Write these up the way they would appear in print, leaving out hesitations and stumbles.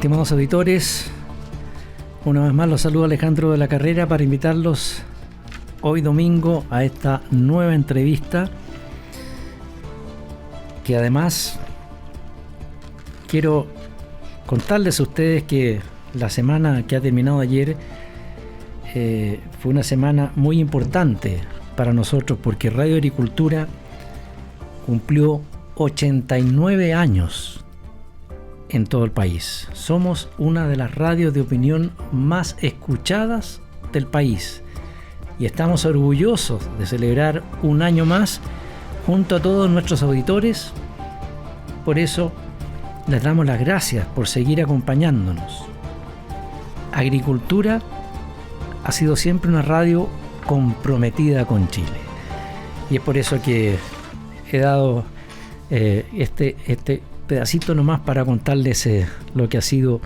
Estimados auditores, una vez más los saluda Alejandro de la Carrera para invitarlos hoy domingo a esta nueva entrevista, que además quiero contarles a ustedes que la semana que ha terminado ayer fue una semana muy importante para nosotros, porque Radio Agricultura cumplió 89 años en todo el país. Somos una de las radios de opinión más escuchadas del país y estamos orgullosos de celebrar un año más junto a todos nuestros auditores. Por eso les damos las gracias por seguir acompañándonos. Agricultura ha sido siempre una radio comprometida con Chile, y es por eso que he dado este pedacito nomás para contarles lo que ha sido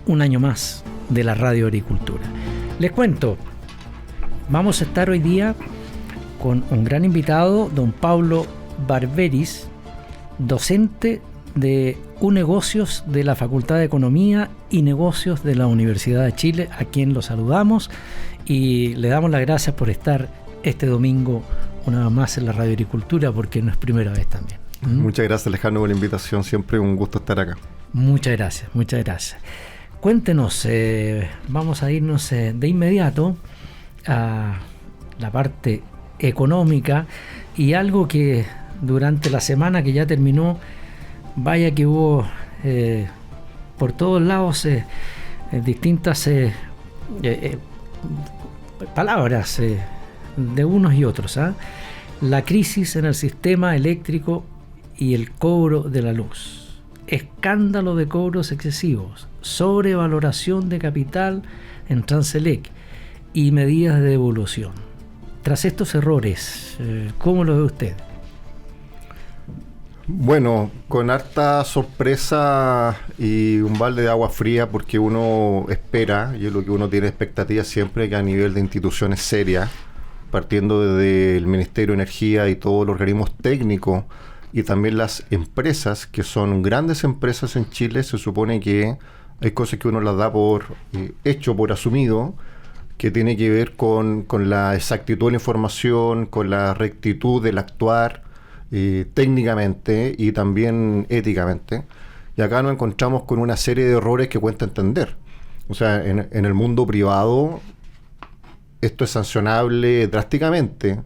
un año más de la Radio Agricultura. Les cuento, vamos a estar hoy día con un gran invitado, don Pablo Barberis, docente de UNegocios de la Facultad de Economía y Negocios de la Universidad de Chile, a quien lo saludamos y le damos las gracias por estar este domingo una vez más en la Radio Agricultura, porque no es primera vez también. Muchas gracias, Alejandro, por la invitación. Siempre un gusto estar acá. Muchas gracias, muchas gracias. Cuéntenos, vamos a irnos de inmediato a la parte económica, y algo que durante la semana que ya terminó, vaya que hubo por todos lados distintas palabras de unos y otros. La crisis en el sistema eléctrico y el cobro de la luz, escándalo de cobros excesivos, sobrevaloración de capital en Transelec y medidas de devolución. Tras estos errores, ¿cómo lo ve usted? Bueno, con harta sorpresa y un balde de agua fría, porque uno espera, y es lo que uno tiene expectativa siempre, que a nivel de instituciones serias, partiendo desde el Ministerio de Energía y todos los organismos técnicos, y también las empresas, que son grandes empresas en Chile, se supone que hay cosas que uno las da por hecho, por asumido, que tiene que ver con la exactitud de la información, con la rectitud del actuar técnicamente y también éticamente. Y acá nos encontramos con una serie de errores que cuesta entender. O sea, en el mundo privado esto es sancionable drásticamente.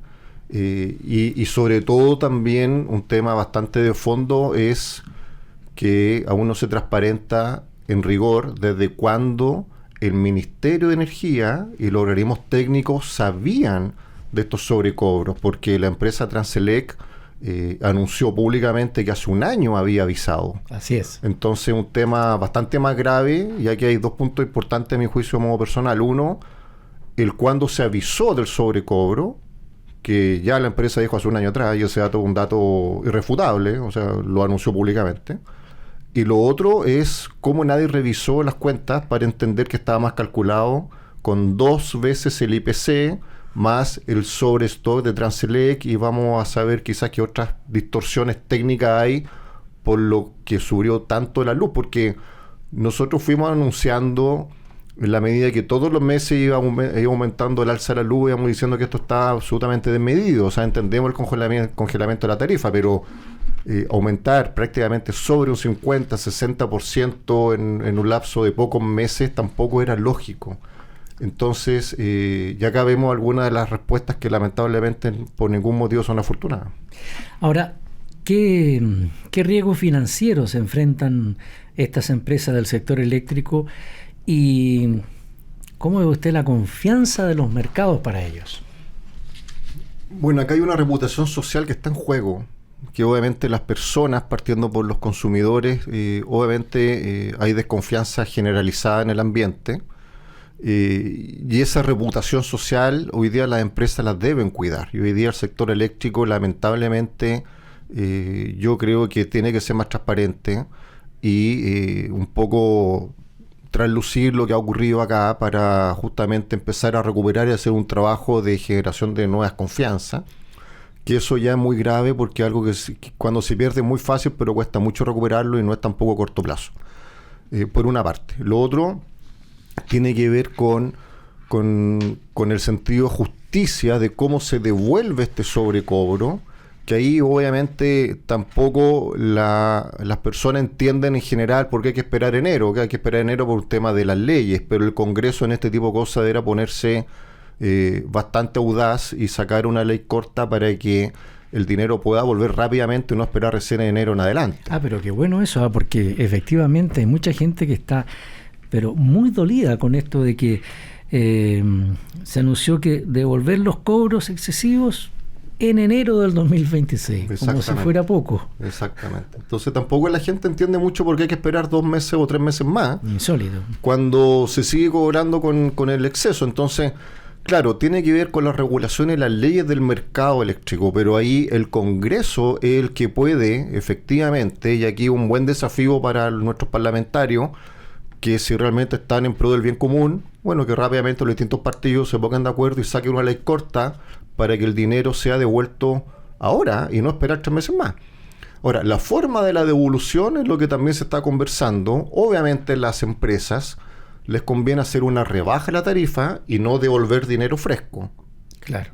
Y sobre todo también un tema bastante de fondo es que aún no se transparenta en rigor desde cuándo el Ministerio de Energía y los organismos técnicos sabían de estos sobrecobros, porque la empresa Transelec anunció públicamente que hace un año había avisado. Así es. Entonces un tema bastante más grave, y aquí hay dos puntos importantes a mi juicio de modo personal. Uno, el cuándo se avisó del sobrecobro, que ya la empresa dijo hace un año atrás, y ese dato es un dato irrefutable, o sea, lo anunció públicamente. Y lo otro es cómo nadie revisó las cuentas para entender que estaba más calculado con 2 veces el IPC más el sobrestock de Transelec, y vamos a saber quizás qué otras distorsiones técnicas hay por lo que subió tanto la luz, porque nosotros fuimos anunciando en la medida que todos los meses iba aumentando el alza de la luz, íbamos diciendo que esto está absolutamente desmedido. O sea, entendemos el congelamiento de la tarifa, pero aumentar prácticamente sobre un 50-60% en un lapso de pocos meses tampoco era lógico. Entonces, ya acá vemos algunas de las respuestas que lamentablemente por ningún motivo son afortunadas. Ahora, ¿qué riesgos financieros enfrentan estas empresas del sector eléctrico? ¿Y cómo ve usted la confianza de los mercados para ellos? Bueno, acá hay una reputación social que está en juego, que obviamente las personas, partiendo por los consumidores, obviamente hay desconfianza generalizada en el ambiente, y esa reputación social hoy día las empresas las deben cuidar, y hoy día el sector eléctrico lamentablemente yo creo que tiene que ser más transparente y un poco traslucir lo que ha ocurrido acá para justamente empezar a recuperar y hacer un trabajo de generación de nuevas confianzas, que eso ya es muy grave porque es algo que cuando se pierde es muy fácil, pero cuesta mucho recuperarlo y no es tampoco a corto plazo. por una parte. Lo otro tiene que ver con el sentido de justicia de cómo se devuelve este sobrecobro, que ahí obviamente tampoco las personas entienden en general por qué hay que esperar enero, que hay que esperar enero por un tema de las leyes, pero el Congreso en este tipo de cosas deberá ponerse bastante audaz y sacar una ley corta para que el dinero pueda volver rápidamente y no esperar recién en enero en adelante. Pero qué bueno eso, porque efectivamente hay mucha gente que está pero muy dolida con esto de que se anunció que devolver los cobros excesivos en enero del 2026, como si fuera poco. Exactamente. Entonces tampoco la gente entiende mucho por qué hay que esperar 2 meses o 3 meses más. Insólito. Cuando se sigue cobrando con el exceso. Entonces, claro, tiene que ver con las regulaciones y las leyes del mercado eléctrico, pero ahí el Congreso es el que puede, efectivamente, y aquí un buen desafío para nuestros parlamentarios, que si realmente están en pro del bien común, bueno, que rápidamente los distintos partidos se pongan de acuerdo y saquen una ley corta para que el dinero sea devuelto ahora y no esperar 3 meses más. Ahora, la forma de la devolución es lo que también se está conversando. Obviamente las empresas les conviene hacer una rebaja de la tarifa y no devolver dinero fresco. Claro.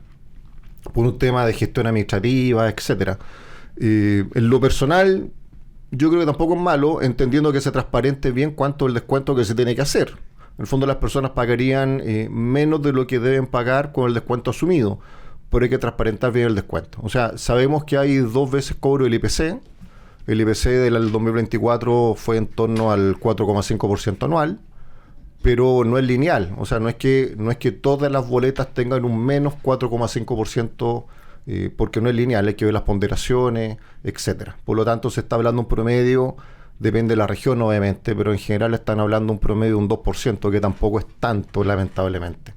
Por un tema de gestión administrativa, etcétera. En lo personal, yo creo que tampoco es malo, entendiendo que se transparente bien cuánto es el descuento que se tiene que hacer. En el fondo las personas pagarían menos de lo que deben pagar con el descuento asumido, pero hay que transparentar bien el descuento. O sea, sabemos que hay 2 veces cobro del IPC. El IPC del 2024 fue en torno al 4,5% anual, pero no es lineal. O sea, no es que todas las boletas tengan un menos 4,5%, porque no es lineal, hay que ver las ponderaciones, etcétera. Por lo tanto, se está hablando un promedio, depende de la región obviamente, pero en general están hablando un promedio de un 2%, que tampoco es tanto, lamentablemente.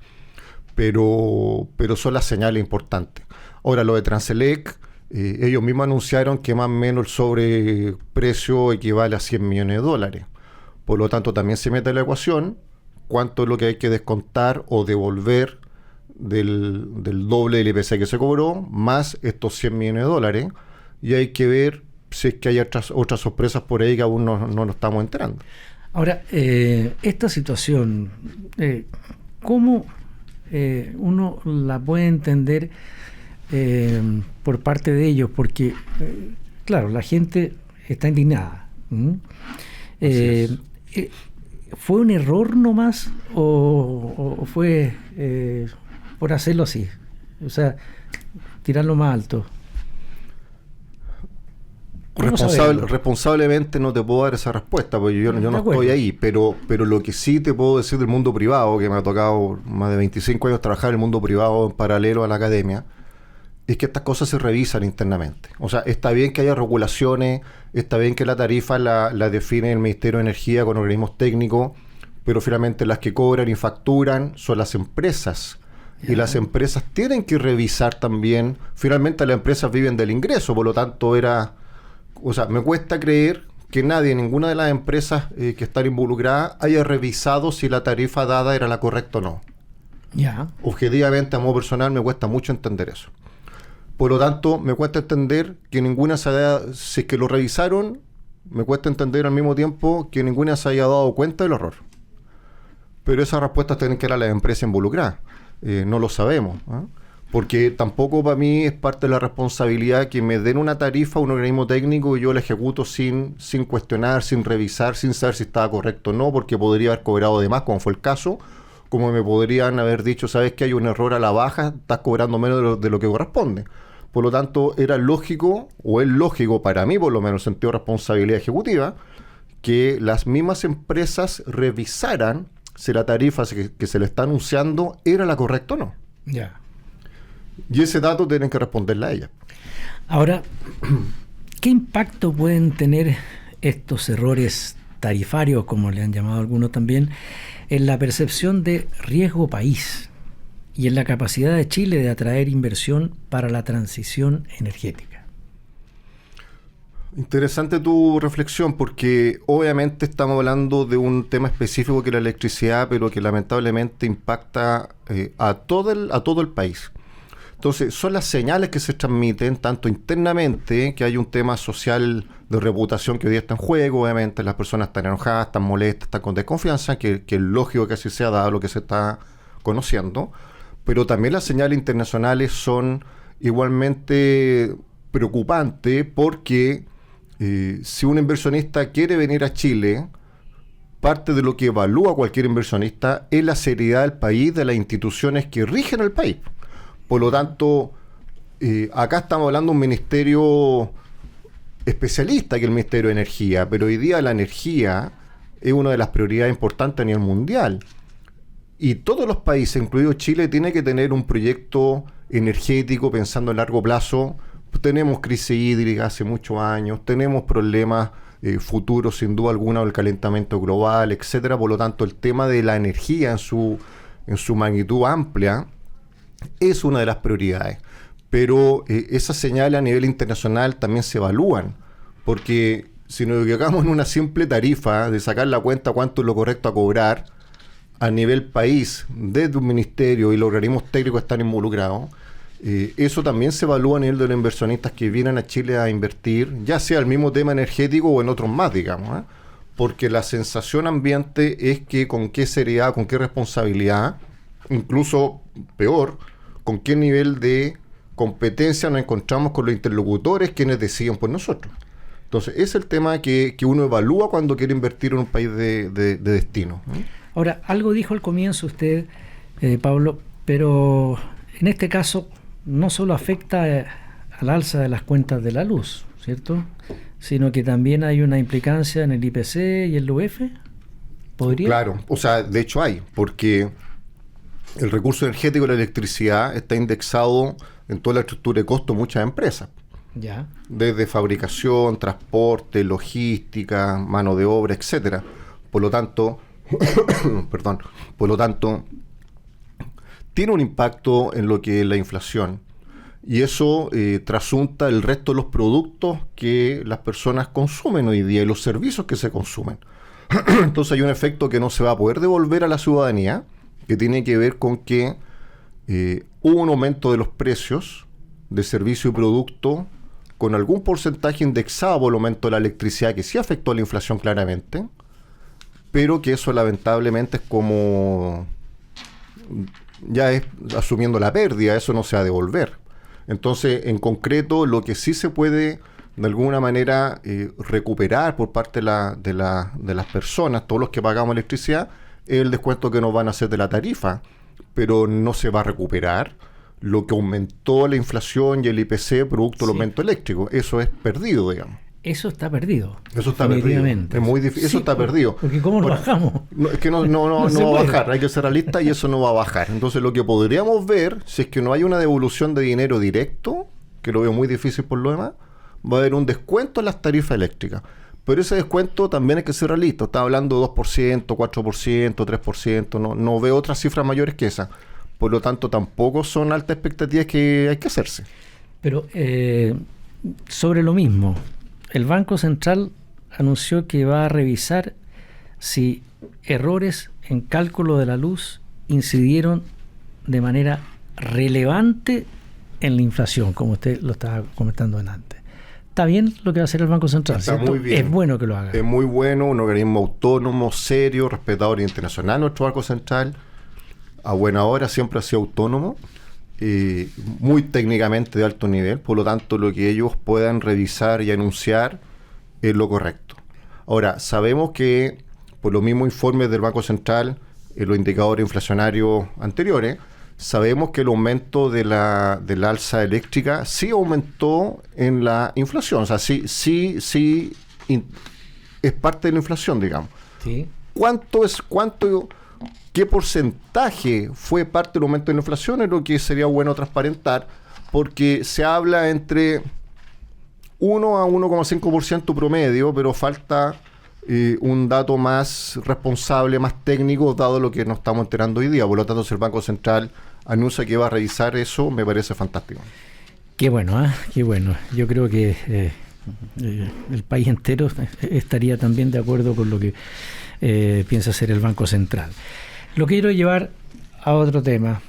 Pero son las señales importantes. Ahora, lo de Transelec, ellos mismos anunciaron que más o menos el sobreprecio equivale a $100 millones. Por lo tanto, también se mete en la ecuación cuánto es lo que hay que descontar o devolver del doble del IPC que se cobró, más estos $100 millones, y hay que ver si es que hay otras sorpresas por ahí que aún no nos estamos enterando. Ahora, esta situación, ¿cómo uno la puede entender por parte de ellos? Porque, claro, la gente está indignada. ¿Fue un error nomás o fue por hacerlo así? O sea, tirarlo más alto. Responsablemente no te puedo dar esa respuesta, porque yo no estoy ahí, pero lo que sí te puedo decir del mundo privado, que me ha tocado más de 25 años trabajar en el mundo privado en paralelo a la academia, es que estas cosas se revisan internamente. O sea, está bien que haya regulaciones, está bien que la tarifa la define el Ministerio de Energía con organismos técnicos, pero finalmente las que cobran y facturan son las empresas. Y las empresas tienen que revisar también. Finalmente las empresas viven del ingreso, por lo tanto me cuesta creer que nadie, ninguna de las empresas que están involucradas haya revisado si la tarifa dada era la correcta o no. Objetivamente, a modo personal, me cuesta mucho entender eso. Por lo tanto, me cuesta entender que ninguna si es que lo revisaron, me cuesta entender al mismo tiempo que ninguna se haya dado cuenta del error. Pero esas respuestas tienen que dar a las empresas involucradas. No lo sabemos, ¿eh? Porque tampoco para mí es parte de la responsabilidad que me den una tarifa a un organismo técnico y yo la ejecuto sin cuestionar, sin revisar, sin saber si estaba correcto o no, porque podría haber cobrado de más, como fue el caso, como me podrían haber dicho, sabes que hay un error a la baja, estás cobrando menos de lo que corresponde. Por lo tanto, era lógico, o es lógico para mí, por lo menos, en sentido de responsabilidad ejecutiva, que las mismas empresas revisaran si la tarifa que se le está anunciando era la correcta o no. Y ese dato tienen que responderle a ella. Ahora, ¿qué impacto pueden tener estos errores tarifarios, como le han llamado algunos también, en la percepción de riesgo país y en la capacidad de Chile de atraer inversión para la transición energética? Interesante tu reflexión, porque obviamente estamos hablando de un tema específico que es la electricidad, pero que lamentablemente impacta a todo el país. Entonces, son las señales que se transmiten, tanto internamente, que hay un tema social de reputación que hoy día está en juego, obviamente las personas están enojadas, están molestas, están con desconfianza, que es lógico que así sea, dado lo que se está conociendo, pero también las señales internacionales son igualmente preocupantes porque si un inversionista quiere venir a Chile, parte de lo que evalúa cualquier inversionista es la seriedad del país, de las instituciones que rigen el país. Por lo tanto, acá estamos hablando de un ministerio especialista, que es el Ministerio de Energía, pero hoy día la energía es una de las prioridades importantes a nivel mundial. Y todos los países, incluido Chile, tienen que tener un proyecto energético pensando en largo plazo. Tenemos crisis hídrica hace muchos años, tenemos problemas futuros sin duda alguna, el calentamiento global, etcétera. Por lo tanto, el tema de la energía en su magnitud amplia es una de las prioridades, pero esas señales a nivel internacional también se evalúan, porque si nos equivocamos en una simple tarifa de sacar la cuenta cuánto es lo correcto a cobrar a nivel país, desde un ministerio y los organismos técnicos están involucrados, eso también se evalúa a nivel de los inversionistas que vienen a Chile a invertir, ya sea el mismo tema energético o en otros más, digamos, porque la sensación ambiente es que con qué seriedad, con qué responsabilidad, incluso peor, con qué nivel de competencia nos encontramos con los interlocutores quienes deciden por nosotros. Entonces, ese es el tema que uno evalúa cuando quiere invertir en un país de destino. Ahora, algo dijo al comienzo usted, Pablo, pero en este caso no solo afecta al alza de las cuentas de la luz, ¿cierto? Sino que también hay una implicancia en el IPC y el UF. ¿Podría? Claro, o sea, de hecho hay, porque el recurso energético de la electricidad está indexado en toda la estructura de costo de muchas empresas. Ya. Desde fabricación, transporte, logística, mano de obra, etcétera. Por lo tanto, tiene un impacto en lo que es la inflación. Y eso trasunta el resto de los productos que las personas consumen hoy día y los servicios que se consumen. Entonces hay un efecto que no se va a poder devolver a la ciudadanía, que tiene que ver con que hubo un aumento de los precios de servicio y producto con algún porcentaje indexado por el aumento de la electricidad, que sí afectó a la inflación claramente, pero que eso lamentablemente es como ya es asumiendo la pérdida, eso no se va a devolver. Entonces, en concreto, lo que sí se puede de alguna manera recuperar por parte de las personas, todos los que pagamos electricidad, es el descuento que nos van a hacer de la tarifa, pero no se va a recuperar lo que aumentó la inflación y el IPC producto del aumento eléctrico. Eso es perdido, digamos. Eso está perdido. Eso está perdido. Es muy difícil. Eso está perdido. Porque ¿cómo lo bajamos? No, es que no va a bajar. Hay que ser realista y eso no va a bajar. Entonces, lo que podríamos ver, si es que no hay una devolución de dinero directo, que lo veo muy difícil por lo demás, va a haber un descuento en las tarifas eléctricas. Pero ese descuento también hay que ser realista. Está hablando de 2%, 4%, 3%. No veo otras cifras mayores que esa. Por lo tanto, tampoco son altas expectativas que hay que hacerse. Pero sobre lo mismo, el Banco Central anunció que va a revisar si errores en cálculo de la luz incidieron de manera relevante en la inflación, como usted lo estaba comentando antes. ¿Está bien lo que va a hacer el Banco Central? Está ¿cierto? muy bien. Es bueno que lo haga. Es muy bueno, un organismo autónomo, serio, respetador internacional. Nuestro Banco Central, a buena hora, siempre ha sido autónomo, muy técnicamente de alto nivel. Por lo tanto, lo que ellos puedan revisar y anunciar es lo correcto. Ahora, sabemos que por los mismos informes del Banco Central, los indicadores inflacionarios anteriores, sabemos que el aumento de la alza eléctrica sí aumentó en la inflación. O sea, sí es parte de la inflación, digamos. Sí. ¿Qué porcentaje fue parte del aumento de la inflación? Es lo que sería bueno transparentar, porque se habla entre 1 a 1,5% promedio, pero falta un dato más responsable, más técnico, dado lo que nos estamos enterando hoy día. Por lo tanto, si el Banco Central anuncia que va a revisar eso, me parece fantástico. Qué bueno, qué bueno. Yo creo que el país entero estaría también de acuerdo con lo que piensa hacer el Banco Central. Lo quiero llevar a otro tema.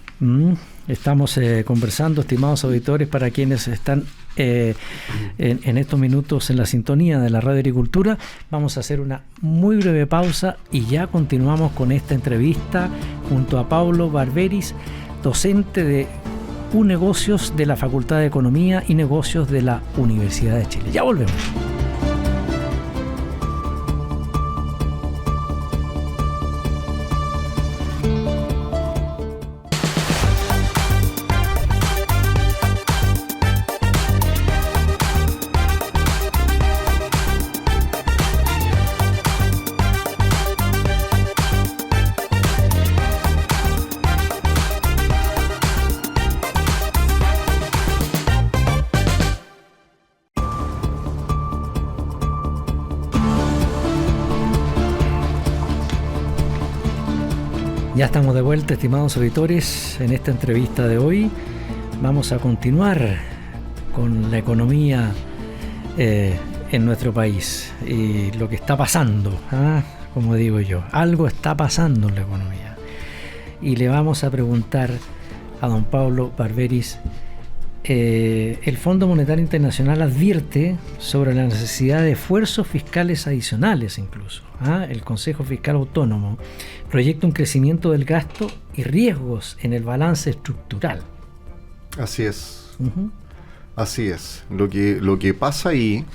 Estamos conversando, estimados auditores, para quienes están en estos minutos en la sintonía de la Radio Agricultura. Vamos a hacer una muy breve pausa y ya continuamos con esta entrevista junto a Paulo Barberis, docente de UNegocios de la Facultad de Economía y Negocios de la Universidad de Chile. Ya volvemos. Ya estamos de vuelta, estimados auditores, en esta entrevista de hoy. Vamos a continuar con la economía en nuestro país y lo que está pasando, como digo yo, algo está pasando en la economía. Y le vamos a preguntar a don Paulo Barberis, el Fondo Monetario Internacional advierte sobre la necesidad de esfuerzos fiscales adicionales incluso. El Consejo Fiscal Autónomo proyecta un crecimiento del gasto y riesgos en el balance estructural. Así es. Así es. Lo que pasa ahí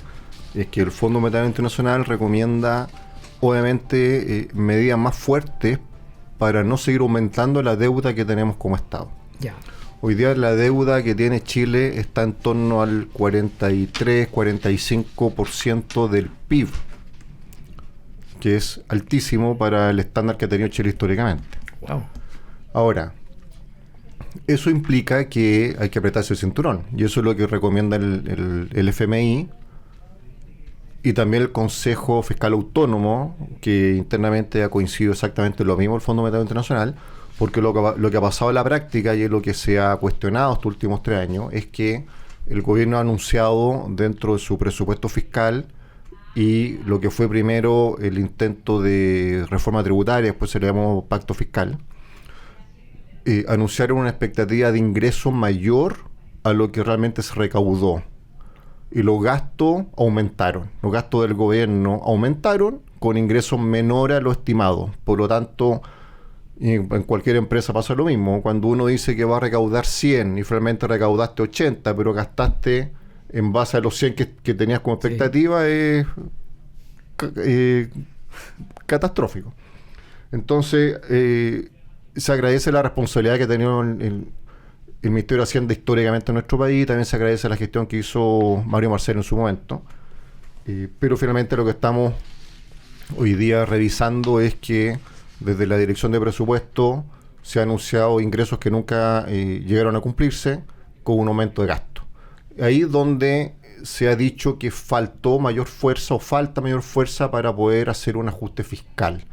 es que el Fondo Monetario Internacional recomienda, obviamente, medidas más fuertes para no seguir aumentando la deuda que tenemos como Estado. Ya. Hoy día la deuda que tiene Chile está en torno al 43-45% del PIB, que es altísimo para el estándar que ha tenido Chile históricamente. Wow. Ahora, eso implica que hay que apretarse el cinturón, y eso es lo que recomienda el FMI y también el Consejo Fiscal Autónomo, que internamente ha coincidido exactamente lo mismo el Fondo Monetario Internacional, porque lo que ha pasado en la práctica y es lo que se ha cuestionado estos últimos 3 años es que el gobierno ha anunciado dentro de su presupuesto fiscal y lo que fue primero el intento de reforma tributaria, después se le llamó pacto fiscal, anunciaron una expectativa de ingreso mayor a lo que realmente se recaudó. Y los gastos aumentaron. Los gastos del gobierno aumentaron con ingresos menores a lo estimado. Por lo tanto, en cualquier empresa pasa lo mismo. Cuando uno dice que va a recaudar 100 y finalmente recaudaste 80, pero gastaste en base a los 100 que tenías como expectativa, sí, es catastrófico. Entonces, se agradece la responsabilidad que ha tenido el Ministerio de Hacienda históricamente en nuestro país. También se agradece la gestión que hizo Mario Marcelo en su momento. Pero finalmente lo que estamos hoy día revisando es que desde la Dirección de Presupuesto se han anunciado ingresos que nunca llegaron a cumplirse, con un aumento de gasto. Ahí es donde se ha dicho que faltó mayor fuerza o falta mayor fuerza para poder hacer un ajuste fiscal.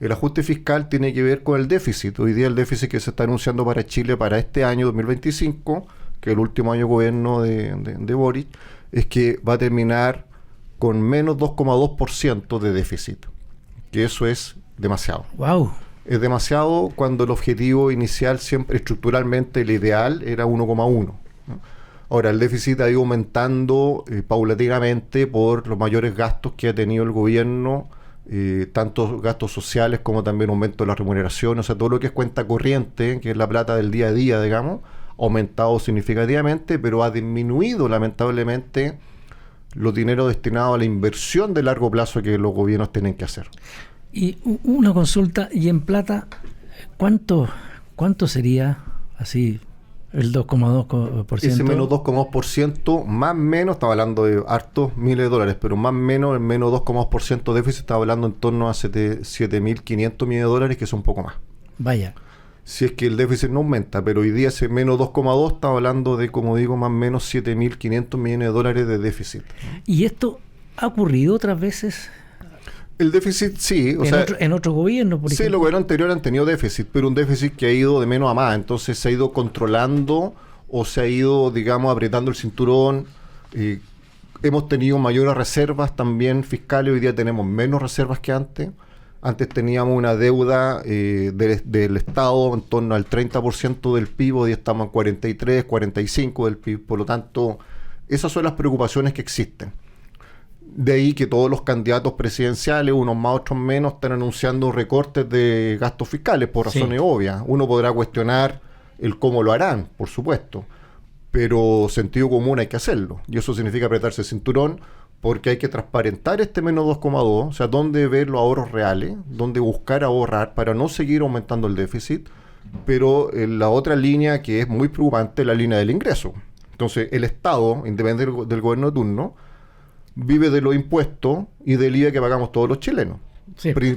El ajuste fiscal tiene que ver con el déficit. Hoy día el déficit que se está anunciando para Chile para este año 2025, que es el último año de gobierno de Boric, es que va a terminar con menos 2,2% de déficit, que eso es demasiado. Wow. Es demasiado cuando el objetivo inicial siempre estructuralmente el ideal era 1,1, ¿no? Ahora, el déficit ha ido aumentando paulatinamente por los mayores gastos que ha tenido el gobierno, tanto gastos sociales como también aumento de la remuneración, o sea, todo lo que es cuenta corriente, que es la plata del día a día, digamos, ha aumentado significativamente, pero ha disminuido lamentablemente los dineros destinados a la inversión de largo plazo que los gobiernos tienen que hacer. Y una consulta, y en plata, ¿cuánto sería así el 2,2%? Ese menos 2,2%, más o menos, estaba hablando de hartos miles de dólares, pero más o menos el menos 2,2% de déficit, estaba hablando en torno a 7.500 millones de dólares, que es un poco más. Vaya. Si es que el déficit no aumenta, pero hoy día ese menos 2,2 estaba hablando de, como digo, más o menos 7.500 millones de dólares de déficit. ¿Y esto ha ocurrido otras veces? El déficit sí, en otro gobierno, por ejemplo. Sí, los gobiernos anteriores han tenido déficit, pero un déficit que ha ido de menos a más, entonces se ha ido controlando o se ha ido, digamos, apretando el cinturón. Hemos tenido mayores reservas también fiscales, hoy día tenemos menos reservas que antes. Antes teníamos una deuda del Estado en torno al 30% del PIB, hoy estamos en 43, 45 del PIB, por lo tanto, esas son las preocupaciones que existen. De ahí que todos los candidatos presidenciales, unos más, otros menos, están anunciando recortes de gastos fiscales por razones obvias. Uno podrá cuestionar el cómo lo harán, por supuesto, pero sentido común hay que hacerlo. Y eso significa apretarse el cinturón, porque hay que transparentar este menos 2,2, o sea, dónde ver los ahorros reales, dónde buscar ahorrar para no seguir aumentando el déficit, pero la otra línea que es muy preocupante es la línea del ingreso. Entonces, el Estado, independiente del gobierno de turno, vive de los impuestos y del IVA que pagamos todos los chilenos,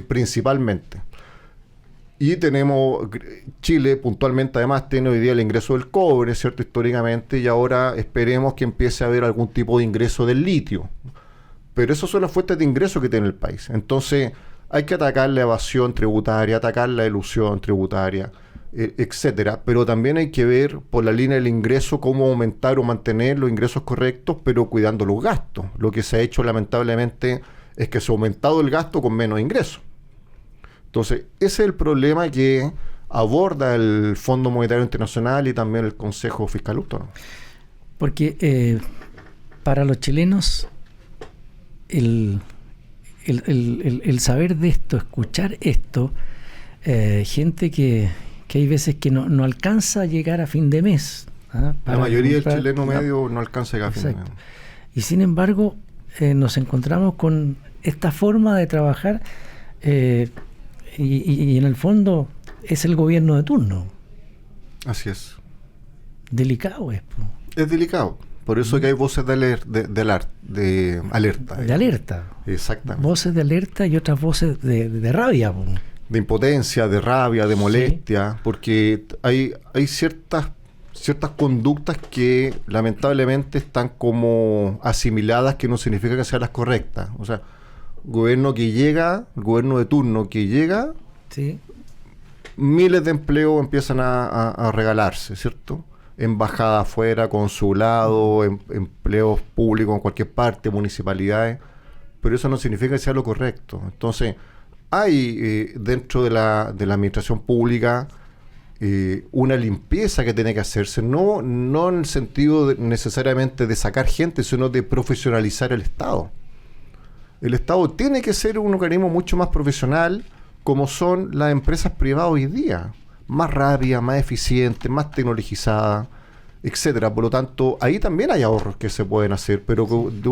principalmente. Y tenemos, Chile puntualmente además tiene hoy día el ingreso del cobre, ¿cierto? Históricamente, y ahora esperemos que empiece a haber algún tipo de ingreso del litio. Pero esas son las fuentes de ingreso que tiene el país. Entonces, hay que atacar la evasión tributaria, atacar la elusión tributaria, etcétera. Pero también hay que ver por la línea del ingreso cómo aumentar o mantener los ingresos correctos, pero cuidando los gastos. Lo que se ha hecho lamentablemente es que se ha aumentado el gasto con menos ingresos. Entonces, ese es el problema que aborda el Fondo Monetario Internacional y también el Consejo Fiscal Autónomo. Porque para los chilenos, el saber de esto, escuchar esto, gente que hay veces que no alcanza a llegar a fin de mes. La mayoría del chileno medio no alcanza a llegar a fin de mes. Y sin embargo, nos encontramos con esta forma de trabajar y en el fondo es el gobierno de turno. Así es. Delicado es. Es delicado. Por eso que hay voces de alerta. De alerta. Exactamente. Voces de alerta y otras voces de rabia. De impotencia, de rabia, de molestia, porque hay ciertas conductas que lamentablemente están como asimiladas, que no significa que sean las correctas. O sea, gobierno de turno que llega, miles de empleos empiezan a regalarse, ¿cierto? Embajadas afuera, consulado, empleos públicos en cualquier parte, municipalidades, pero eso no significa que sea lo correcto. Entonces, hay dentro de la administración pública una limpieza que tiene que hacerse, no en el sentido necesariamente de sacar gente, sino de profesionalizar el Estado. El Estado tiene que ser un organismo mucho más profesional, como son las empresas privadas hoy día, más rápidas, más eficientes, más tecnologizadas, etcétera. Por lo tanto, ahí también hay ahorros que se pueden hacer, pero con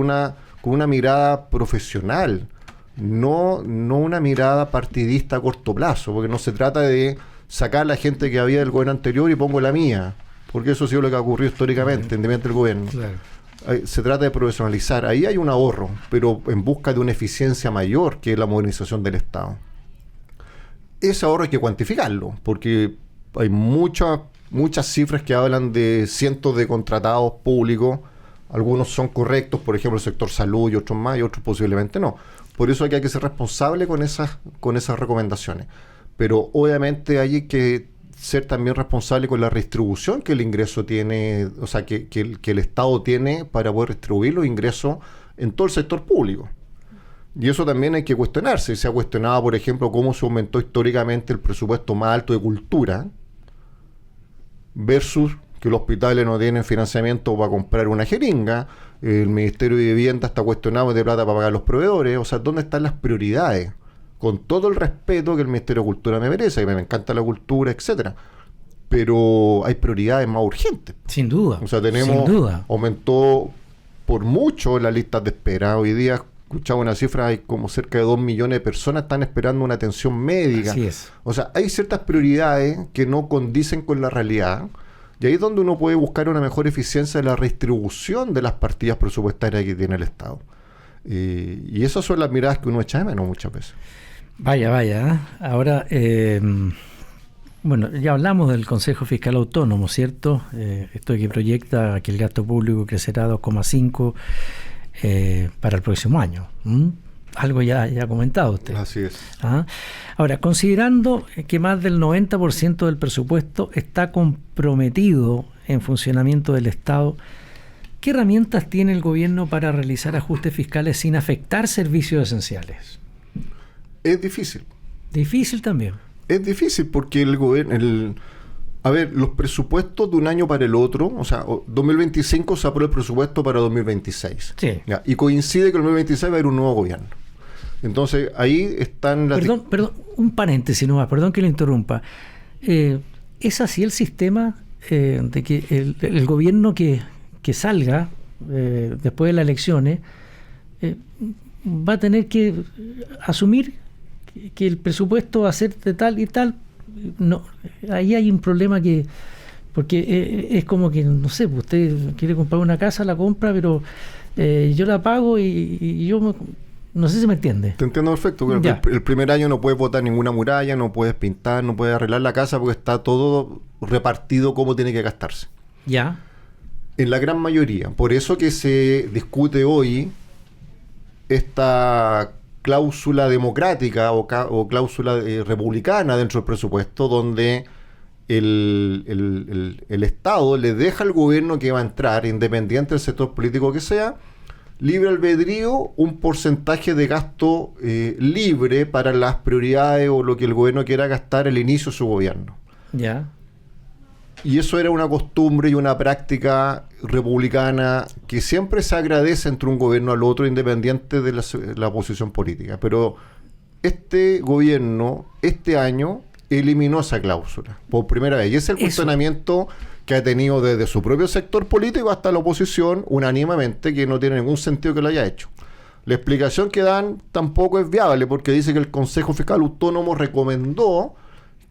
una mirada profesional, no una mirada partidista a corto plazo, porque no se trata de sacar la gente que había del gobierno anterior y pongo la mía, porque eso ha sido lo que ha ocurrido históricamente, independientemente del gobierno. Claro. Se trata de profesionalizar. Ahí hay un ahorro, pero en busca de una eficiencia mayor, que es la modernización del Estado. Ese ahorro hay que cuantificarlo, porque hay muchas cifras que hablan de cientos de contratados públicos. Algunos son correctos, por ejemplo, el sector salud y otros más, y otros posiblemente no. Por eso hay que ser responsable con esas recomendaciones. Pero obviamente hay que ser también responsable con la redistribución que el ingreso tiene, o sea, que el Estado tiene para poder distribuir los ingresos en todo el sector público. Y eso también hay que cuestionarse. Se ha cuestionado, por ejemplo, cómo se aumentó históricamente el presupuesto más alto de cultura versus que los hospitales no tienen financiamiento para comprar una jeringa, el Ministerio de Vivienda está cuestionado de plata para pagar los proveedores. O sea, ¿dónde están las prioridades? Con todo el respeto que el Ministerio de Cultura me merece, que me encanta la cultura, etcétera, pero hay prioridades más urgentes. Sin duda. O sea, aumentó por mucho las listas de espera. Hoy día escuchaba una cifra, hay como cerca de 2 millones de personas que están esperando una atención médica. Así es. O sea, hay ciertas prioridades que no condicen con la realidad, y ahí es donde uno puede buscar una mejor eficiencia de la redistribución de las partidas presupuestarias que tiene el Estado. Y esas son las miradas que uno echa de menos muchas veces. Vaya. Ahora, bueno, ya hablamos del Consejo Fiscal Autónomo, ¿cierto? Esto que proyecta que el gasto público crecerá 2,5 para el próximo año. Algo ya ha comentado usted. Así es. Ahora, considerando que más del 90% del presupuesto está comprometido en funcionamiento del Estado, ¿qué herramientas tiene el gobierno para realizar ajustes fiscales sin afectar servicios esenciales? Es difícil. Difícil también. Es difícil porque el gobierno... A ver, los presupuestos de un año para el otro, o sea, 2025 se aprueba el presupuesto para 2026. Sí. ¿Ya? Y coincide que en 2026 va a haber un nuevo gobierno. Entonces, ahí están las... Perdón, un paréntesis nomás, perdón que le interrumpa. ¿Es así el sistema de que el gobierno que salga después de las elecciones va a tener que asumir que el presupuesto va a ser de tal y tal? No, ahí hay un problema porque es como que, no sé, usted quiere comprar una casa, la compra, pero yo la pago y yo no sé si me entiende. Te entiendo perfecto. El primer año no puedes botar ninguna muralla, no puedes pintar, no puedes arreglar la casa porque está todo repartido como tiene que gastarse. Ya. En la gran mayoría. Por eso que se discute hoy esta cláusula democrática o cláusula republicana dentro del presupuesto, donde el Estado le deja al gobierno que va a entrar, independiente del sector político que sea, libre albedrío, un porcentaje de gasto libre para las prioridades o lo que el gobierno quiera gastar al inicio de su gobierno. Ya. Y eso era una costumbre y una práctica republicana que siempre se agradece entre un gobierno al otro, independiente de la posición política. Pero este gobierno, este año, eliminó esa cláusula por primera vez. Y ese es el cuestionamiento que ha tenido desde su propio sector político hasta la oposición, unánimemente, que no tiene ningún sentido que lo haya hecho. La explicación que dan tampoco es viable, porque dice que el Consejo Fiscal Autónomo recomendó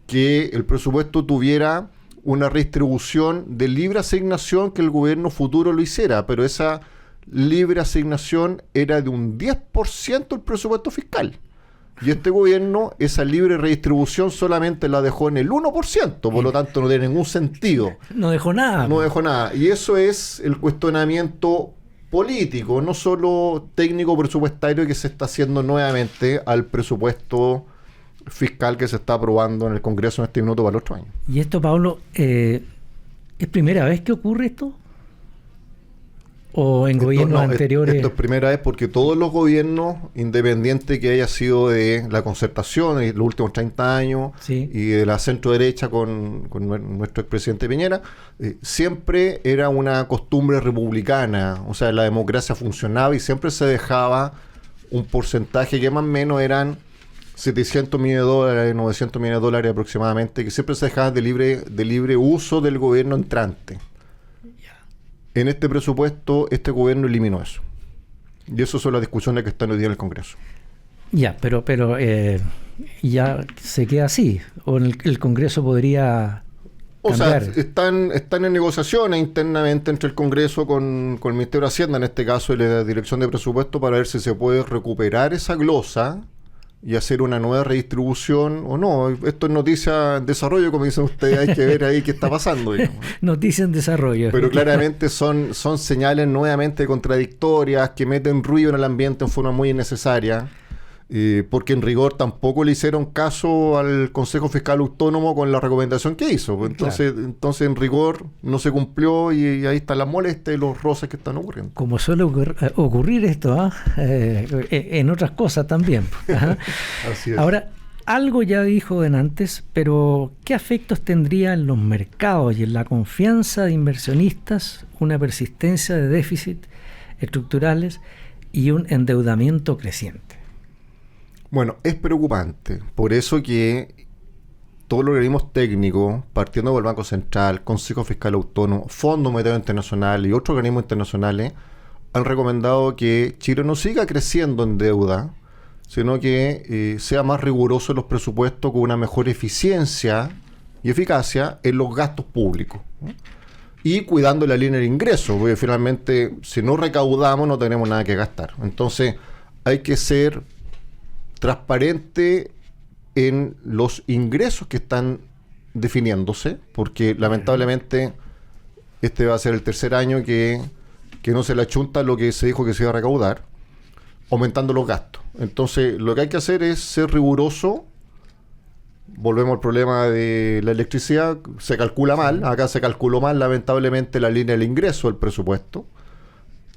que el presupuesto tuviera una redistribución de libre asignación, que el gobierno futuro lo hiciera, pero esa libre asignación era de un 10% del presupuesto fiscal. Y este gobierno, esa libre redistribución solamente la dejó en el 1%, por lo tanto no tiene ningún sentido. No dejó nada. No dejó nada. Y eso es el cuestionamiento político, no solo técnico presupuestario, que se está haciendo nuevamente al presupuesto fiscal que se está aprobando en el Congreso en este minuto para el otro año. Y esto, Pablo, ¿es primera vez que ocurre esto? ¿O en gobiernos anteriores? Esto es primera vez porque todos los gobiernos, independiente que haya sido de la concertación en los últimos 30 años, sí, y de la centro derecha con nuestro expresidente Piñera, siempre era una costumbre republicana. O sea, la democracia funcionaba y siempre se dejaba un porcentaje que más o menos eran 700 millones de dólares, 900 millones de dólares aproximadamente, que siempre se dejaban de libre uso del gobierno entrante. En este presupuesto, este gobierno eliminó eso. Y eso son las discusiones que están hoy día en el Congreso. Ya, pero ya se queda así. ¿O el Congreso podría cambiar? O sea, están en negociaciones internamente entre el Congreso con el Ministerio de Hacienda, en este caso, y la Dirección de Presupuesto, para ver si se puede recuperar esa glosa y hacer una nueva redistribución o no. Esto es noticia en desarrollo, como dicen ustedes, hay que ver ahí qué está pasando, digamos. Noticia en desarrollo. Pero claramente son señales nuevamente contradictorias que meten ruido en el ambiente en forma muy innecesaria, porque en rigor tampoco le hicieron caso al Consejo Fiscal Autónomo con la recomendación que hizo. Entonces en rigor no se cumplió y ahí está la molestia y los roces que están ocurriendo. Como suele ocurrir esto, en otras cosas también. Así es. Ahora, algo ya dijo antes, pero ¿qué efectos tendría en los mercados y en la confianza de inversionistas una persistencia de déficit estructurales y un endeudamiento creciente? Bueno, es preocupante. Por eso que todos los organismos técnicos, partiendo del Banco Central, Consejo Fiscal Autónomo, Fondo Monetario Internacional y otros organismos internacionales, han recomendado que Chile no siga creciendo en deuda, sino que sea más riguroso en los presupuestos, con una mejor eficiencia y eficacia en los gastos públicos, ¿no? Y cuidando la línea de ingresos, porque finalmente si no recaudamos no tenemos nada que gastar. Entonces hay que ser transparente en los ingresos que están definiéndose, porque lamentablemente este va a ser el tercer año que no se le achunta lo que se dijo que se iba a recaudar, aumentando los gastos. Entonces lo que hay que hacer es ser riguroso. Volvemos al problema de la electricidad, se calcula mal, acá se calculó mal lamentablemente la línea del ingreso del presupuesto,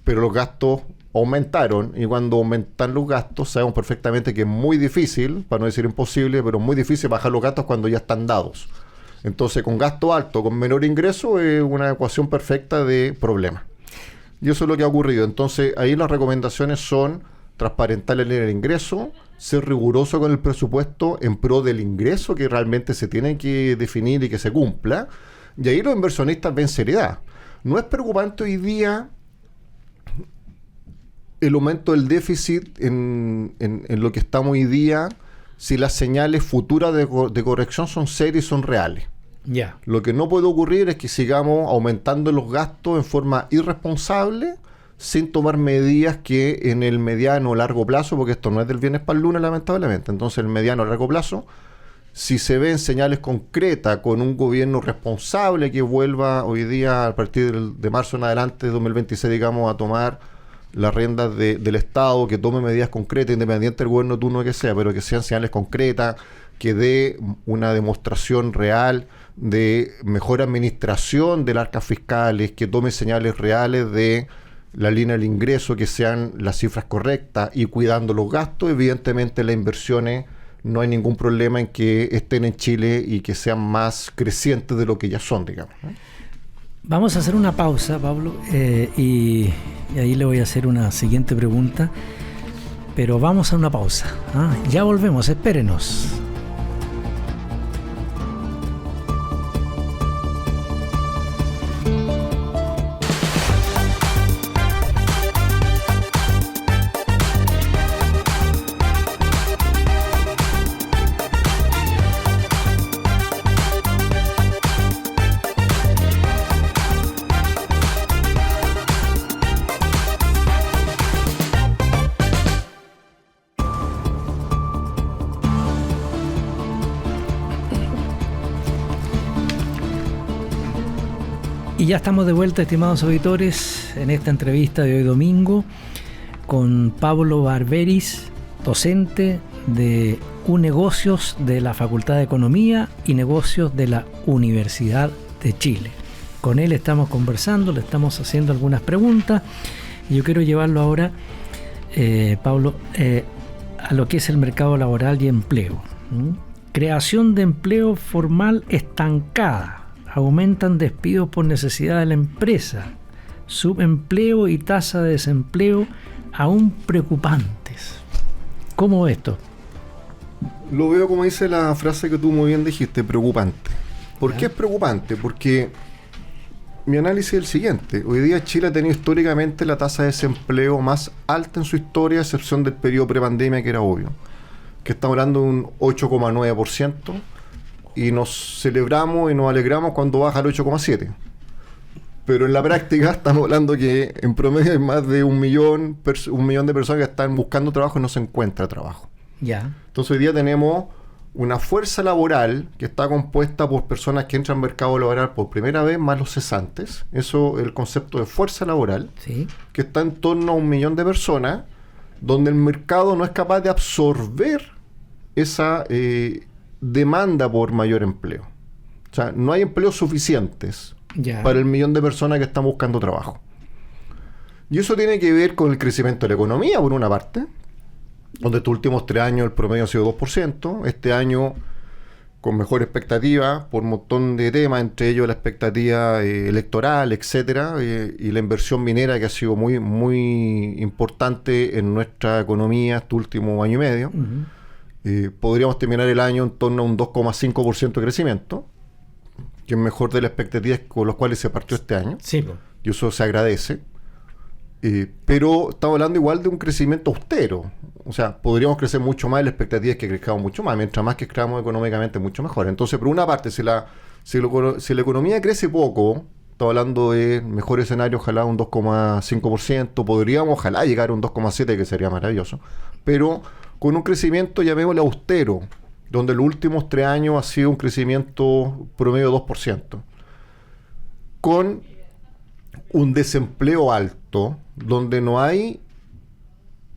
pero los gastos aumentaron, y cuando aumentan los gastos sabemos perfectamente que es muy difícil, para no decir imposible, pero muy difícil bajar los gastos cuando ya están dados. Entonces, con gasto alto, con menor ingreso, es una ecuación perfecta de problema. Y eso es lo que ha ocurrido. Entonces, ahí las recomendaciones son transparentar el ingreso, ser riguroso con el presupuesto en pro del ingreso que realmente se tiene que definir y que se cumpla. Y ahí los inversionistas ven seriedad. No es preocupante hoy día el aumento del déficit en lo que estamos hoy día si las señales futuras de corrección son serias y son reales. Ya. Lo que no puede ocurrir es que sigamos aumentando los gastos en forma irresponsable sin tomar medidas que en el mediano o largo plazo, porque esto no es del viernes para el lunes lamentablemente, entonces el mediano o largo plazo, si se ven señales concretas con un gobierno responsable que vuelva hoy día a partir de marzo en adelante de 2026 digamos a tomar las riendas del Estado, que tome medidas concretas, independiente del gobierno turno que sea, pero que sean señales concretas, que dé una demostración real de mejor administración de las arcas fiscales, que tome señales reales de la línea del ingreso, que sean las cifras correctas y cuidando los gastos. Evidentemente las inversiones no hay ningún problema en que estén en Chile y que sean más crecientes de lo que ya son, digamos, ¿no? Vamos a hacer una pausa, Pablo, y ahí le voy a hacer una siguiente pregunta, pero vamos a una pausa. Ya volvemos, espérenos. Y ya estamos de vuelta, estimados auditores, en esta entrevista de hoy domingo con Pablo Barberis, docente de UNegocios de la Facultad de Economía y Negocios de la Universidad de Chile. Con él estamos conversando, le estamos haciendo algunas preguntas y yo quiero llevarlo ahora, Pablo, a lo que es el mercado laboral y empleo. Creación de empleo formal estancada. Aumentan despidos por necesidad de la empresa, subempleo y tasa de desempleo aún preocupantes. ¿Cómo ves esto? Lo veo como dice la frase que tú muy bien dijiste, preocupante. ¿Por qué es preocupante? Porque mi análisis es el siguiente. Hoy día Chile ha tenido históricamente la tasa de desempleo más alta en su historia, a excepción del periodo prepandemia, que era obvio, que estamos hablando de un 8,9%. Y nos celebramos y nos alegramos cuando baja al 8,7%. Pero en la práctica estamos hablando que en promedio hay más de un millón de personas que están buscando trabajo y no se encuentra trabajo. Ya. Entonces hoy día tenemos una fuerza laboral que está compuesta por personas que entran al mercado laboral por primera vez, más los cesantes. Eso es el concepto de fuerza laboral, Sí. que está en torno a 1 millón de personas, donde el mercado no es capaz de absorber esa demanda por mayor empleo. O sea, no hay empleos suficientes para el 1 millón de personas que están buscando trabajo. Y eso tiene que ver con el crecimiento de la economía, por una parte, donde estos últimos 3 años el promedio ha sido 2%, este año con mejor expectativa por un montón de temas, entre ellos la expectativa electoral, etcétera, y la inversión minera que ha sido muy, muy importante en nuestra economía este último año y medio. Podríamos terminar el año en torno a un 2,5% de crecimiento, que es mejor de las expectativas con las cuales se partió este año. Sí. Y eso se agradece. Pero estamos hablando igual de un crecimiento austero. O sea, podríamos crecer mucho más, la expectativa es que crezcamos mucho más. Mientras más que crezcamos económicamente, mucho mejor. Entonces, por una parte, si la economía crece poco, estamos hablando de mejor escenario, ojalá un 2,5%. Podríamos, ojalá, llegar a un 2,7%, que sería maravilloso. Pero con un crecimiento, llamémosle austero, donde los últimos 3 años ha sido un crecimiento promedio de 2%. Con un desempleo alto, donde no hay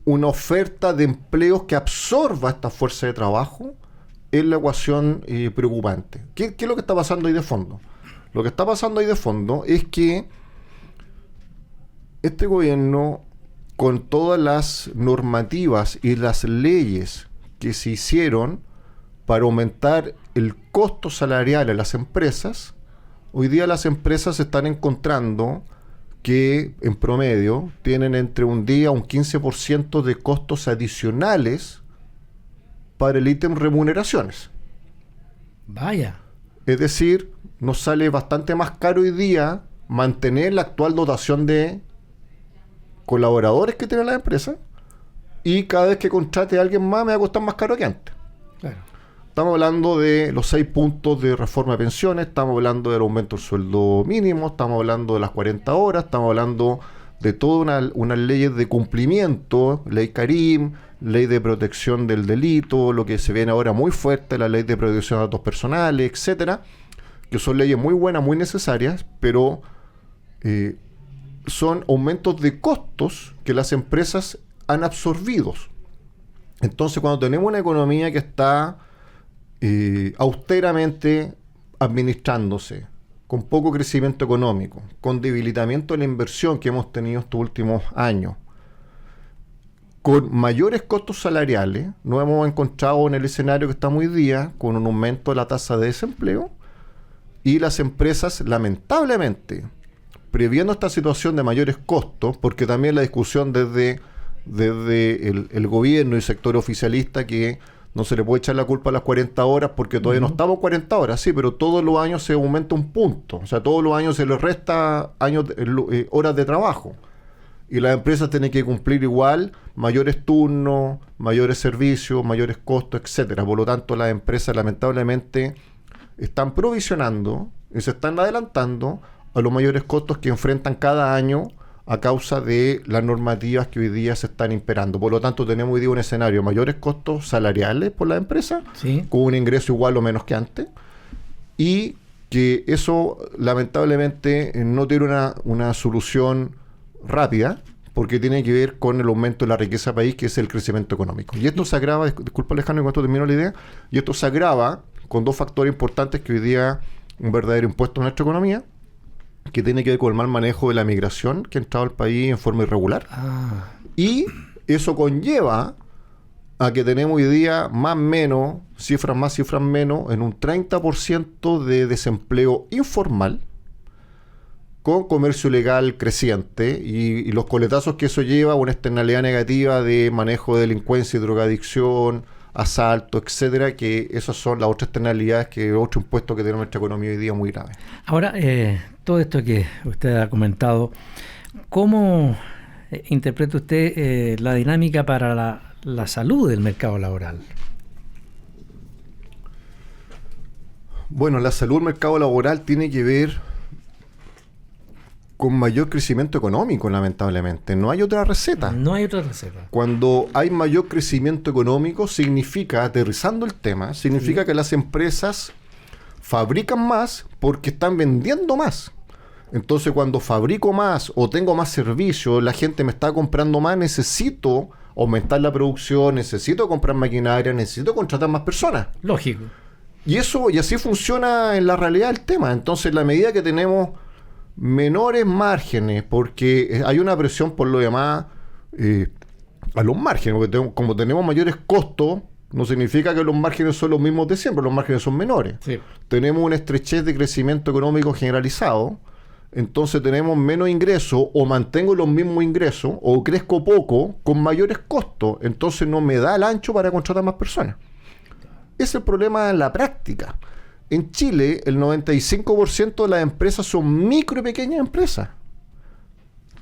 una oferta de empleos que absorba esta fuerza de trabajo, es la ecuación preocupante. ¿Qué es lo que está pasando ahí de fondo? Lo que está pasando ahí de fondo es que este gobierno, con todas las normativas y las leyes que se hicieron para aumentar el costo salarial a las empresas, hoy día las empresas se están encontrando que en promedio tienen entre un día un 15% de costos adicionales para el ítem remuneraciones. Vaya. Es decir, nos sale bastante más caro hoy día mantener la actual dotación de colaboradores que tiene la empresa, y cada vez que contrate a alguien más me va a costar más caro que antes. Claro. Estamos hablando de los 6 puntos de reforma de pensiones, estamos hablando del aumento del sueldo mínimo, estamos hablando de las 40 horas, estamos hablando de todas unas leyes de cumplimiento, ley Karim, ley de protección del delito, lo que se viene ahora muy fuerte, la ley de protección de datos personales, etcétera, que son leyes muy buenas, muy necesarias, pero son aumentos de costos que las empresas han absorbido. Entonces, cuando tenemos una economía que está austeramente administrándose, con poco crecimiento económico, con debilitamiento de la inversión que hemos tenido estos últimos años, con mayores costos salariales, nos hemos encontrado en el escenario que estamos hoy día, con un aumento de la tasa de desempleo, y las empresas, lamentablemente, previendo esta situación de mayores costos, porque también la discusión desde el gobierno y el sector oficialista, que no se le puede echar la culpa a las 40 horas porque todavía no estamos 40 horas, sí, pero todos los años se aumenta un punto, o sea, todos los años se les resta horas de trabajo, y las empresas tienen que cumplir igual mayores turnos, mayores servicios, mayores costos, etcétera. Por lo tanto, las empresas lamentablemente están provisionando y se están adelantando a los mayores costos que enfrentan cada año a causa de las normativas que hoy día se están imperando. Por lo tanto, tenemos hoy día un escenario de mayores costos salariales por la empresa, ¿sí?, con un ingreso igual o menos que antes, y que eso lamentablemente no tiene una solución rápida, porque tiene que ver con el aumento de la riqueza del país, que es el crecimiento económico. Y esto se agrava, disculpa Alejandro, en cuanto termino la idea, y esto se agrava con 2 factores importantes que hoy día un verdadero impuesto en nuestra economía, que tiene que ver con el mal manejo de la migración que ha entrado al país en forma irregular. Y eso conlleva a que tenemos hoy día cifras más, cifras menos, en un 30% de desempleo informal, con comercio ilegal creciente y los coletazos que eso lleva a una externalidad negativa de manejo de delincuencia y drogadicción, asalto, etcétera, que esas son las otras externalidades, que otro impuesto que tiene nuestra economía hoy día muy grave. Ahora, todo esto que usted ha comentado, ¿cómo interpreta usted la dinámica para la salud del mercado laboral? Bueno, la salud del mercado laboral tiene que ver con mayor crecimiento económico, lamentablemente. No hay otra receta. No hay otra receta. Cuando hay mayor crecimiento económico, significa, aterrizando el tema, significa que las empresas fabrican más porque están vendiendo más. Entonces, cuando fabrico más o tengo más servicios, la gente me está comprando más, necesito aumentar la producción, necesito comprar maquinaria, necesito contratar más personas. Lógico. Y así funciona en la realidad el tema. Entonces, en la medida que tenemos menores márgenes, porque hay una presión por lo demás a los márgenes, porque como tenemos mayores costos, no significa que los márgenes son los mismos de siempre, los márgenes son menores. Sí. Tenemos una estrechez de crecimiento económico generalizado, entonces tenemos menos ingresos, o mantengo los mismos ingresos, o crezco poco con mayores costos, entonces no me da el ancho para contratar más personas. Ese es el problema en la práctica. En Chile, el 95% de las empresas son micro y pequeñas empresas,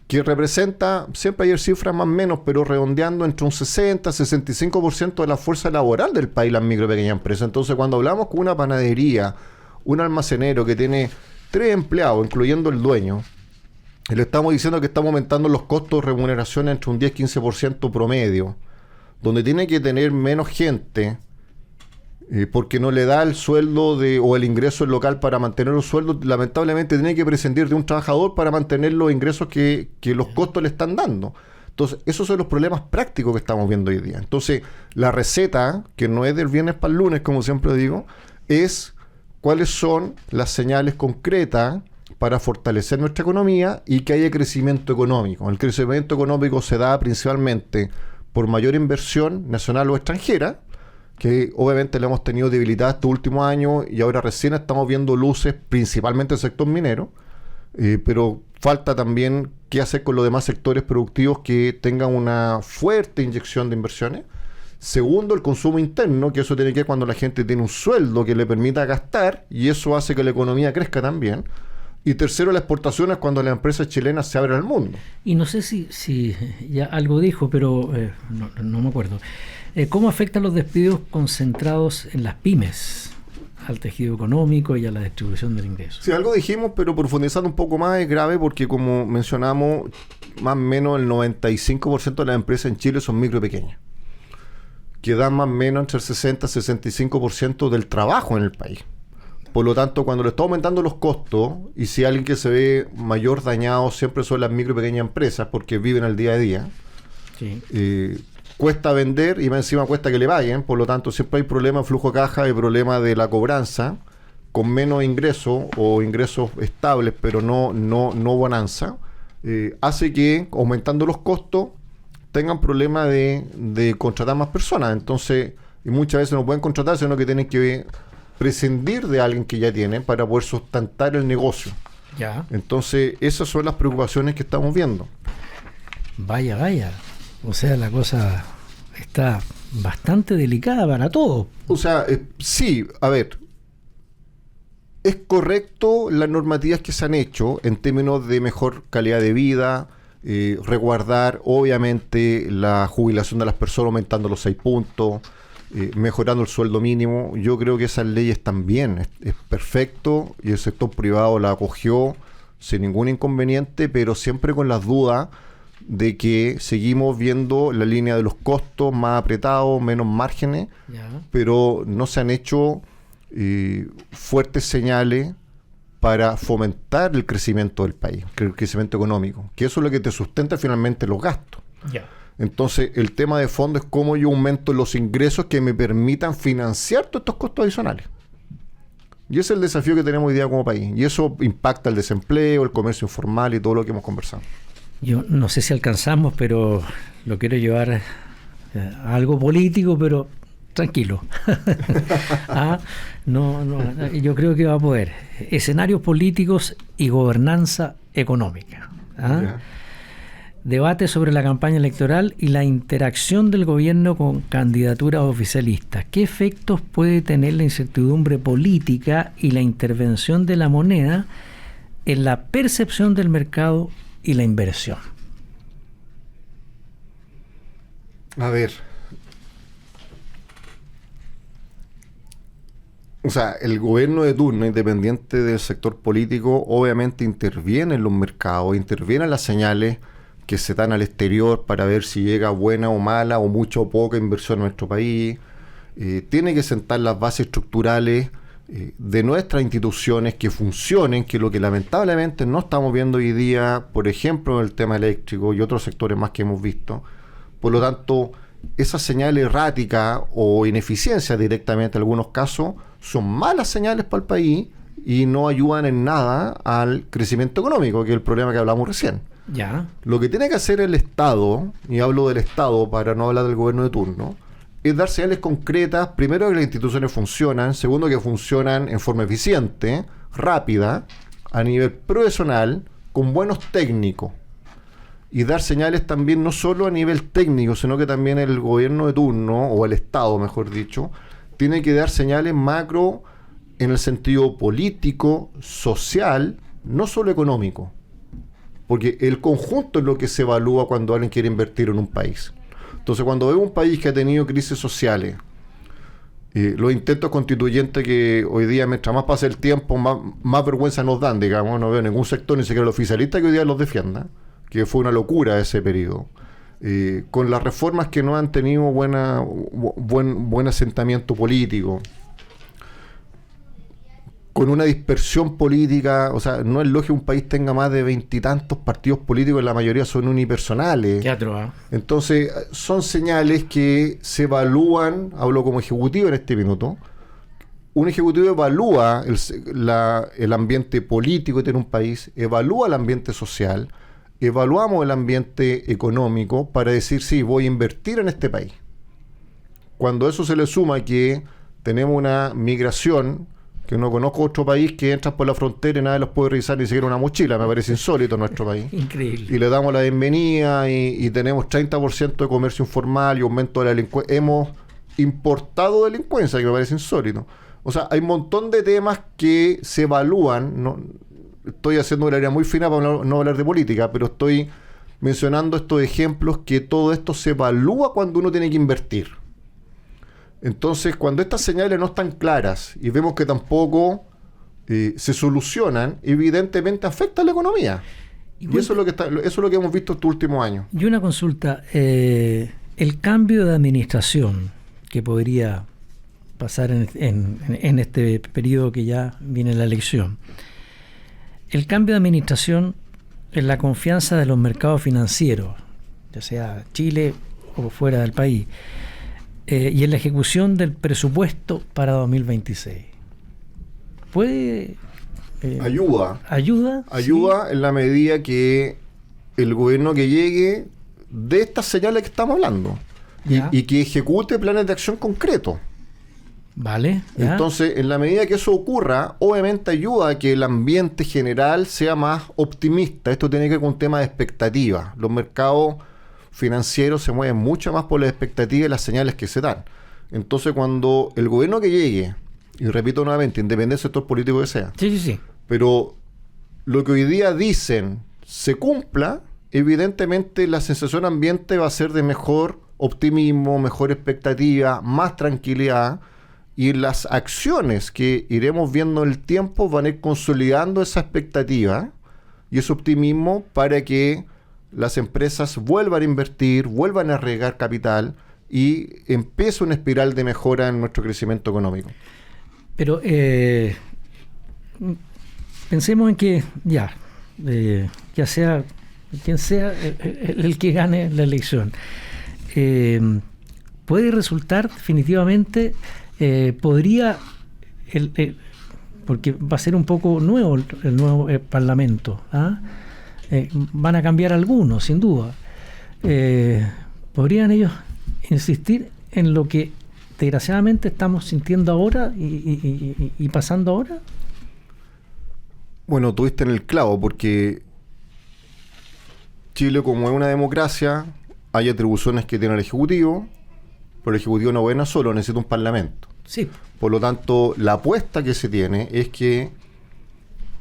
que representa, siempre hay cifras más o menos, pero redondeando entre un 60-65% de la fuerza laboral del país, las micro y pequeñas empresas. Entonces, cuando hablamos con una panadería, un almacenero que tiene 3 empleados, incluyendo el dueño, y le estamos diciendo que estamos aumentando los costos de remuneración entre un 10-15% promedio, donde tiene que tener menos gente, porque no le da el sueldo o el ingreso del local para mantener los sueldos, lamentablemente tiene que prescindir de un trabajador para mantener los ingresos que los costos le están dando. Entonces, esos son los problemas prácticos que estamos viendo hoy día. Entonces, la receta, que no es del viernes para el lunes, como siempre digo, es cuáles son las señales concretas para fortalecer nuestra economía y que haya crecimiento económico. El crecimiento económico se da principalmente por mayor inversión nacional o extranjera, que obviamente la hemos tenido debilitada estos últimos años y ahora recién estamos viendo luces principalmente en el sector minero, pero falta también qué hacer con los demás sectores productivos que tengan una fuerte inyección de inversiones. Segundo, el consumo interno, que eso tiene que ver cuando la gente tiene un sueldo que le permita gastar y eso hace que la economía crezca también. Y tercero, la exportación es cuando las empresas chilenas se abren al mundo. Y no sé si ya algo dijo, pero no me acuerdo. ¿Cómo afectan los despidos concentrados en las pymes al tejido económico y a la distribución del ingreso? Sí, algo dijimos, pero profundizando un poco más es grave porque, como mencionamos, más o menos el 95% de las empresas en Chile son micro y pequeñas, que dan más o menos entre el 60 y 65% del trabajo en el país. Por lo tanto, cuando le está aumentando los costos, y si alguien que se ve mayor dañado siempre son las micro y pequeñas empresas, porque viven al día a día, sí. Cuesta vender y más encima cuesta que le paguen, por lo tanto siempre hay problemas de flujo de caja y problemas de la cobranza, con menos ingresos o ingresos estables, pero no bonanza, hace que, aumentando los costos, tengan problemas de contratar más personas. Entonces, y muchas veces no pueden contratar, sino que tienen que prescindir de alguien que ya tienen para poder sustentar el negocio. Ya. Entonces, esas son las preocupaciones que estamos viendo. Vaya. O sea, la cosa está bastante delicada para todos. O sea, sí, a ver, es correcto las normativas que se han hecho en términos de mejor calidad de vida, resguardar obviamente la jubilación de las personas aumentando los 6 puntos, mejorando el sueldo mínimo. Yo creo que esas leyes también es perfecto y el sector privado la acogió sin ningún inconveniente, pero siempre con las dudas de que seguimos viendo la línea de los costos más apretados, menos márgenes, pero no se han hecho fuertes señales para fomentar el crecimiento del país, el crecimiento económico, que eso es lo que te sustenta finalmente los gastos. Entonces, el tema de fondo es cómo yo aumento los ingresos que me permitan financiar todos estos costos adicionales. Y ese es el desafío que tenemos hoy día como país. Y eso impacta el desempleo, el comercio informal y todo lo que hemos conversado. Yo no sé si alcanzamos, pero lo quiero llevar a algo político, pero tranquilo. Yo creo que va a poder. Escenarios políticos y gobernanza económica. Debate sobre la campaña electoral y la interacción del gobierno con candidaturas oficialistas. ¿Qué efectos puede tener la incertidumbre política y la intervención de la moneda en la percepción del mercado y la inversión? A ver, o sea, el gobierno de turno, independiente del sector político, obviamente interviene en los mercados, interviene en las señales que se dan al exterior para ver si llega buena o mala o mucha o poca inversión a nuestro país. Tiene que sentar las bases estructurales de nuestras instituciones que funcionen, que lo que lamentablemente no estamos viendo hoy día, por ejemplo, en el tema eléctrico y otros sectores más que hemos visto. Por lo tanto, esas señales erráticas o ineficiencias directamente en algunos casos son malas señales para el país y no ayudan en nada al crecimiento económico, que es el problema que hablamos recién. Lo que tiene que hacer el Estado, y hablo del Estado para no hablar del gobierno de turno, es dar señales concretas, primero que las instituciones funcionan, segundo que funcionan en forma eficiente, rápida, a nivel profesional, con buenos técnicos, y dar señales también no solo a nivel técnico, sino que también el gobierno de turno, o el Estado mejor dicho, tiene que dar señales macro en el sentido político, social, no solo económico, porque el conjunto es lo que se evalúa cuando alguien quiere invertir en un país. Entonces, cuando vemos un país que ha tenido crisis sociales, los intentos constituyentes que hoy día, mientras más pasa el tiempo, más vergüenza nos dan, digamos, no veo ningún sector, ni siquiera el oficialista, que hoy día los defienda, que fue una locura ese periodo, con las reformas que no han tenido buen asentamiento político, con una dispersión política. O sea, no es lógico que un país tenga más de 20 y tantos partidos políticos, la mayoría son unipersonales. Entonces, son señales que se evalúan, hablo como ejecutivo en este minuto, un ejecutivo evalúa el ambiente político que tiene un país, evalúa el ambiente social, evaluamos el ambiente económico para decir, sí, voy a invertir en este país. Cuando eso se le suma que tenemos una migración, que no conozco otro país que entras por la frontera y nadie los puede revisar ni siquiera una mochila, me parece insólito en nuestro país. Increíble. Y le damos la bienvenida y tenemos 30% de comercio informal y aumento de la delincuencia. Hemos importado delincuencia, que me parece insólito. O sea, hay un montón de temas que se evalúan. No, estoy haciendo una área muy fina para no hablar de política, pero estoy mencionando estos ejemplos que todo esto se evalúa cuando uno tiene que invertir. Entonces, cuando estas señales no están claras y vemos que tampoco se solucionan, evidentemente afecta a la economía. Y eso es lo que hemos visto estos últimos años. Y una consulta, el cambio de administración que podría pasar en este periodo que ya viene la elección, el cambio de administración en la confianza de los mercados financieros, ya sea Chile o fuera del país, y en la ejecución del presupuesto para 2026. ¿Puede...? Ayuda. ¿Ayuda? Ayuda, sí, en la medida que el gobierno que llegue dé estas señales que estamos hablando y que ejecute planes de acción concretos. Vale. Ya. Entonces, en la medida que eso ocurra, obviamente ayuda a que el ambiente general sea más optimista. Esto tiene que ver con un tema de expectativa. Los mercados financieros se mueven mucho más por las expectativas y las señales que se dan. Entonces, cuando el gobierno que llegue, y repito nuevamente, independiente del sector político que sea, sí, pero lo que hoy día dicen se cumpla, evidentemente la sensación ambiente va a ser de mejor optimismo, mejor expectativa, más tranquilidad, y las acciones que iremos viendo en el tiempo van a ir consolidando esa expectativa y ese optimismo para que las empresas vuelvan a invertir, vuelvan a arriesgar capital y empiece una espiral de mejora en nuestro crecimiento económico. Pero pensemos en que ya sea quien sea el que gane la elección, puede resultar definitivamente, podría, porque va a ser un poco nuevo el nuevo Parlamento, ¿ah? Van a cambiar algunos, sin duda. ¿Podrían ellos insistir en lo que desgraciadamente estamos sintiendo ahora y pasando ahora? Bueno, tuviste en el clavo, porque Chile, como es una democracia, hay atribuciones que tiene el Ejecutivo, pero el Ejecutivo no gobierna solo, necesita un Parlamento. Sí. Por lo tanto, la apuesta que se tiene es que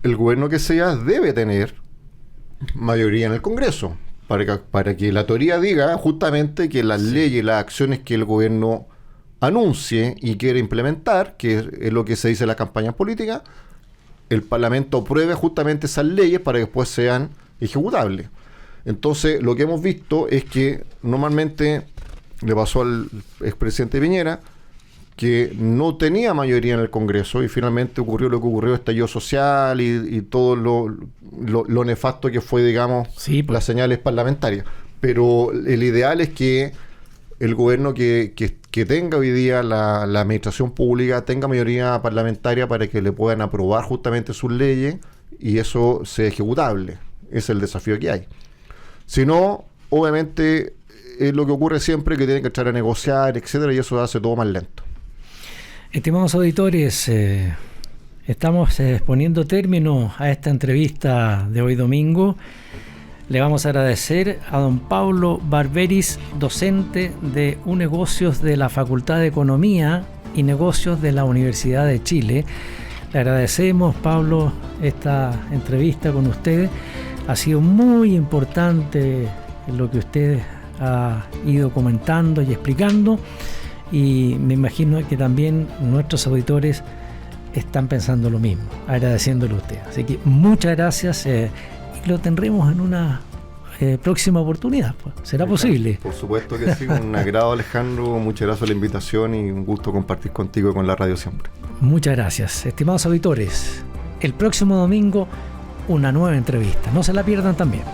el gobierno que sea debe tener mayoría en el Congreso, para que la teoría diga justamente que las leyes y las acciones que el gobierno anuncie y quiere implementar, que es lo que se dice en las campañas políticas, el Parlamento apruebe justamente esas leyes para que después sean ejecutables. Entonces, lo que hemos visto es que normalmente le pasó al expresidente Piñera, que no tenía mayoría en el Congreso, y finalmente ocurrió lo que ocurrió, estallido social y todo lo nefasto que fue, digamos, las señales parlamentarias. Pero el ideal es que el gobierno que tenga hoy día la administración pública tenga mayoría parlamentaria para que le puedan aprobar justamente sus leyes y eso sea ejecutable. Ese es el desafío que hay. Si no, obviamente es lo que ocurre siempre, que tienen que entrar a negociar, etcétera, y eso hace todo más lento. Estimados auditores, estamos poniendo término a esta entrevista de hoy domingo. Le vamos a agradecer a don Pablo Barberis, docente de negocios de la Facultad de Economía y Negocios de la Universidad de Chile. Le agradecemos, Pablo, esta entrevista con usted. Ha sido muy importante lo que usted ha ido comentando y explicando, y me imagino que también nuestros auditores están pensando lo mismo, agradeciéndole a usted. Así que muchas gracias, y lo tendremos en una próxima oportunidad. ¿Será posible? Por supuesto que sí, un agrado, Alejandro, muchas gracias por la invitación y un gusto compartir contigo y con la radio siempre. Muchas gracias. Estimados auditores, el próximo domingo una nueva entrevista, no se la pierdan también.